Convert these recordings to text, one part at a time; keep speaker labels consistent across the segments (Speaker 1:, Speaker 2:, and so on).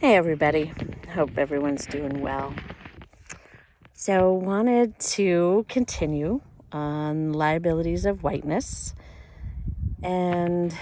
Speaker 1: Hey everybody, hope everyone's doing well. So wanted to continue on liabilities of whiteness, and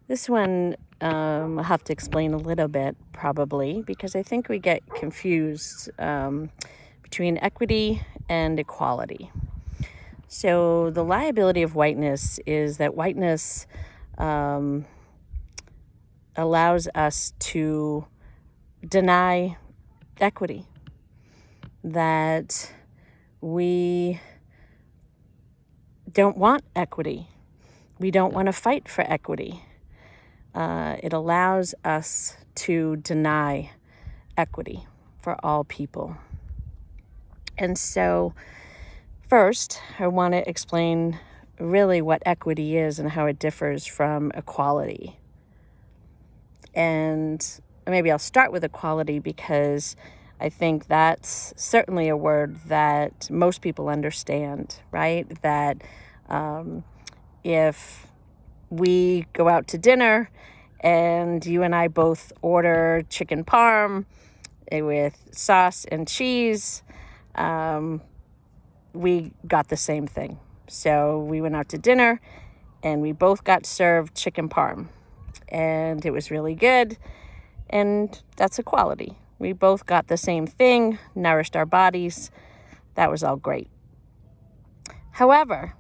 Speaker 1: this one I'll have to explain a little bit probably because I think we get confused between equity and equality. So the liability of whiteness is that whiteness allows us to deny equity, that we don't want equity. We don't want to fight for equity. It allows us to deny equity for all people. And so first, I want to explain really what equity is and how it differs from equality. And maybe I'll start with equality because I think that's certainly a word that most people understand, right? That if we go out to dinner and you and I both order chicken parm with sauce and cheese, we got the same thing. So we went out to dinner and we both got served chicken parm, and it was really good. And that's equality. We both got the same thing, nourished our bodies. That was all great. However,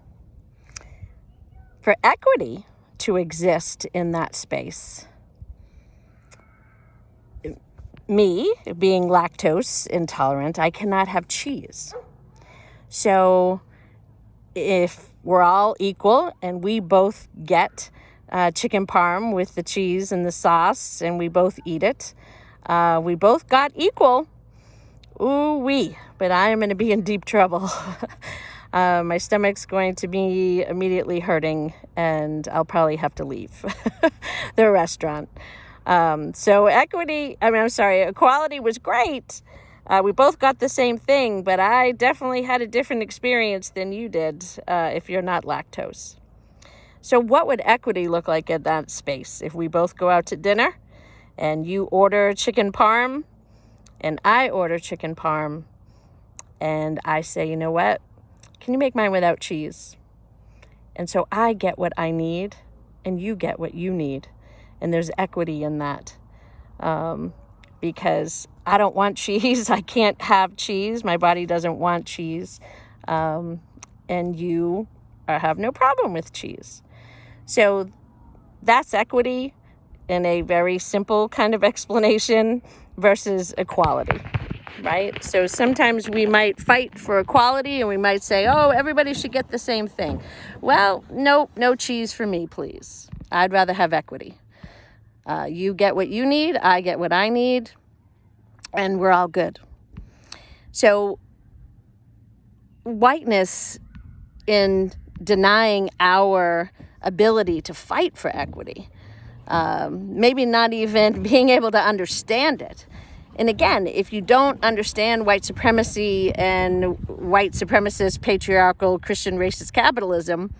Speaker 1: for equity to exist in that space, me being lactose intolerant, I cannot have cheese. So if we're all equal and we both get chicken parm with the cheese and the sauce and we both eat it, we both got equal. Ooh-wee, but I am going to be in deep trouble. My stomach's going to be immediately hurting, and I'll probably have to leave the restaurant. So equality was great. We both got the same thing, but I definitely had a different experience than you did if you're not lactose. So what would equity look like in that space? If we both go out to dinner and you order chicken parm and I order chicken parm and I say, you know what? Can you make mine without cheese? And so I get what I need and you get what you need. And there's equity in that. Because I don't want cheese. I can't have cheese. My body doesn't want cheese. And you have no problem with cheese. So that's equity in a very simple kind of explanation versus equality, right? So sometimes we might fight for equality and we might say, oh, everybody should get the same thing. Well, no cheese for me, please. I'd rather have equity. You get what you need, I get what I need, and we're all good. So whiteness in denying our ability to fight for equity, maybe not even being able to understand it. And again, if you don't understand white supremacy and white supremacist, patriarchal, Christian, racist capitalism,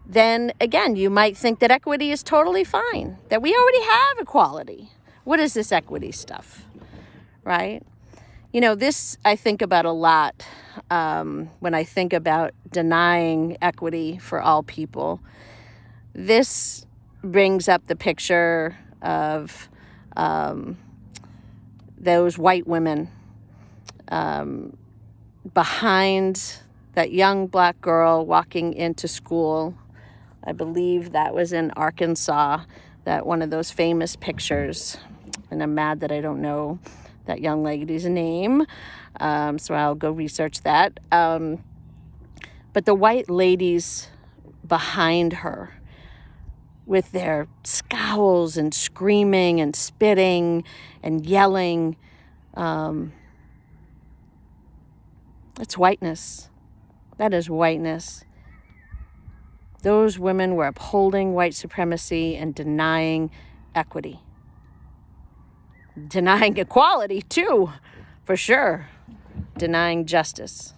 Speaker 1: then again, you might think that equity is totally fine, that we already have equality. What is this equity stuff, right? You know, this I think about a lot when I think about denying equity for all people. This brings up the picture of those white women behind that young black girl walking into school. I believe that was in Arkansas, that one of those famous pictures. And I'm mad that I don't know that young lady's name, so I'll go research that. But the white ladies behind her with their scowls and screaming and spitting and yelling, it's whiteness. That is whiteness. Those women were upholding white supremacy and denying equity. Denying equality, too, for sure. Denying justice.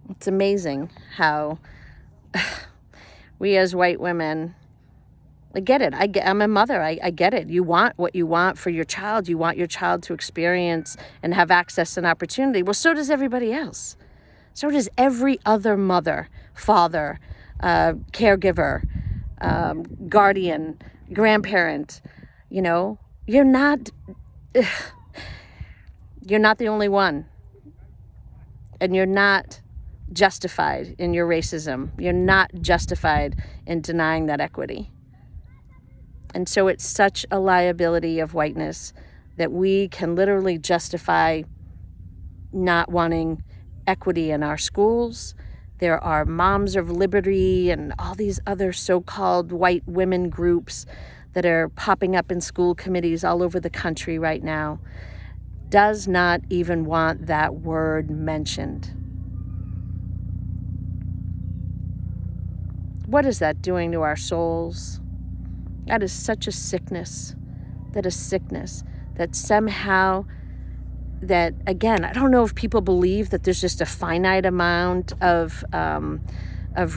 Speaker 1: It's amazing how we as white women I get it. I'm a mother. I get it. You want what you want for your child. You want your child to experience and have access and opportunity. Well, so does everybody else. So does every other mother, father, caregiver, guardian, grandparent. You know, you're not the only one. And you're not justified in your racism. You're not justified in denying that equity. And so it's such a liability of whiteness that we can literally justify not wanting equity in our schools. There are Moms of Liberty and all these other so-called white women groups that are popping up in school committees all over the country right now. Does not even want that word mentioned. What is that doing to our souls? That is such a sickness. That is sickness. That somehow, that again, I don't know if people believe that there's just a finite amount of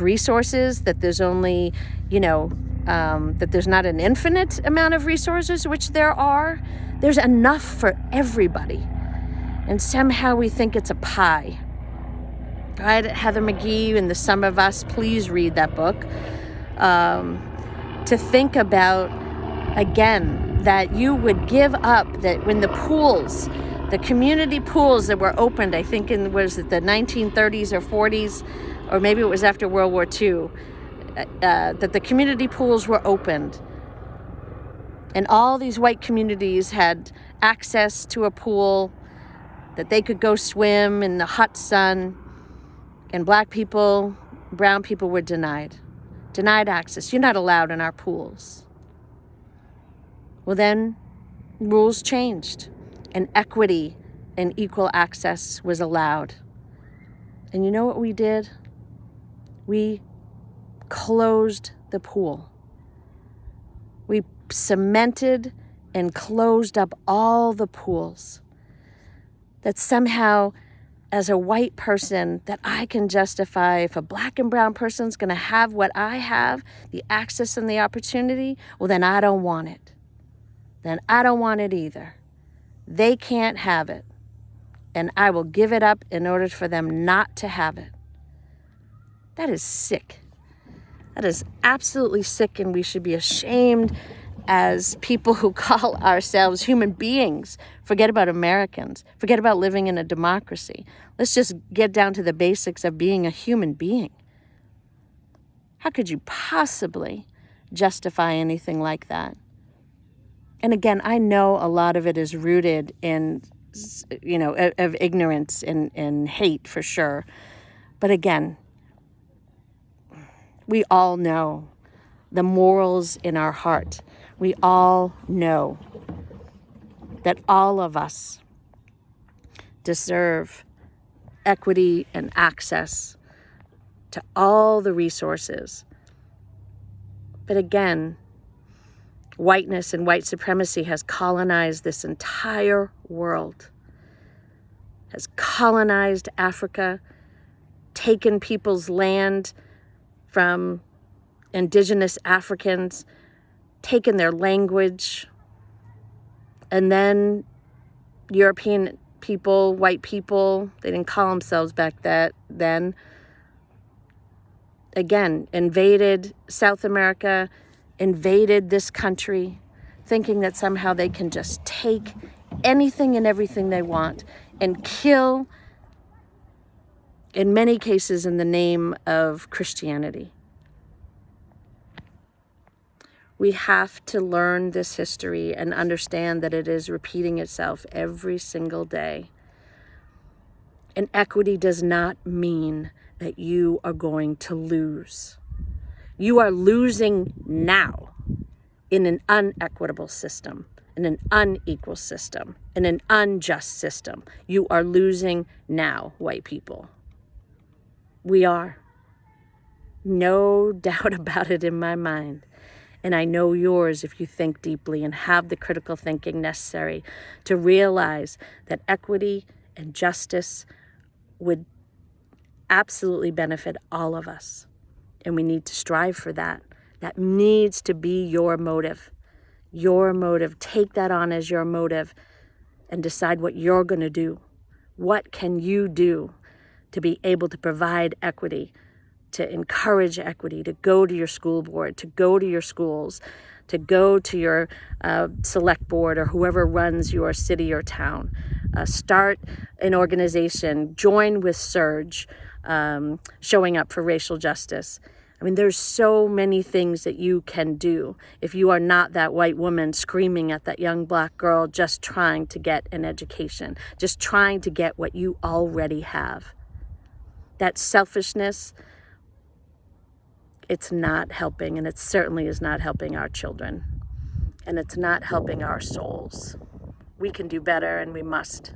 Speaker 1: resources, that there's only, that there's not an infinite amount of resources, which there are. There's enough for everybody. And somehow we think it's a pie. Right? Heather McGee and The Sum of Us, please read that book. To think about, again, that you would give up, that when the community pools that were opened, I think was it the 1930s or 40s, or maybe it was after World War II, that the community pools were opened. And all these white communities had access to a pool that they could go swim in the hot sun. And black people, brown people were denied access. You're not allowed in our pools. Well, then rules changed and equity and equal access was allowed. And you know what we did? We closed the pool. We cemented and closed up all the pools. That somehow, as a white person, that I can justify, if a black and brown person's going to have what I have, the access and the opportunity, well, then I don't want it. Then I don't want it either. They can't have it. And I will give it up in order for them not to have it. That is sick. That is absolutely sick, and we should be ashamed as people who call ourselves human beings. Forget about Americans. Forget about living in a democracy. Let's just get down to the basics of being a human being. How could you possibly justify anything like that? And again, I know a lot of it is rooted in, of ignorance and hate for sure. But again, we all know the morals in our heart. We all know that all of us deserve equity and access to all the resources. But again, whiteness and white supremacy has colonized this entire world, has colonized Africa, taken people's land from indigenous Africans, taken their language, and then European people, white people, they didn't call themselves back then, again, invaded South America, invaded this country, thinking that somehow they can just take anything and everything they want and kill, in many cases, in the name of Christianity. We have to learn this history and understand that it is repeating itself every single day. And equity does not mean that you are going to lose. You are losing now in an unequitable system, in an unequal system, in an unjust system. You are losing now, white people. We are. No doubt about it in my mind. And I know yours if you think deeply and have the critical thinking necessary to realize that equity and justice would absolutely benefit all of us. And we need to strive for that, That needs to be your motive. Your motive. Take that on as your motive and decide what you're going to do. What can you do to be able to provide equity, to encourage equity, to go to your school board, to go to your schools, to go to your select board or whoever runs your city or town. Start an organization, join with Surge, showing up for racial justice. I mean, there's so many things that you can do if you are not that white woman screaming at that young black girl just trying to get an education, just trying to get what you already have. That selfishness, it's not helping, and it certainly is not helping our children, and it's not helping our souls. We can do better, and we must.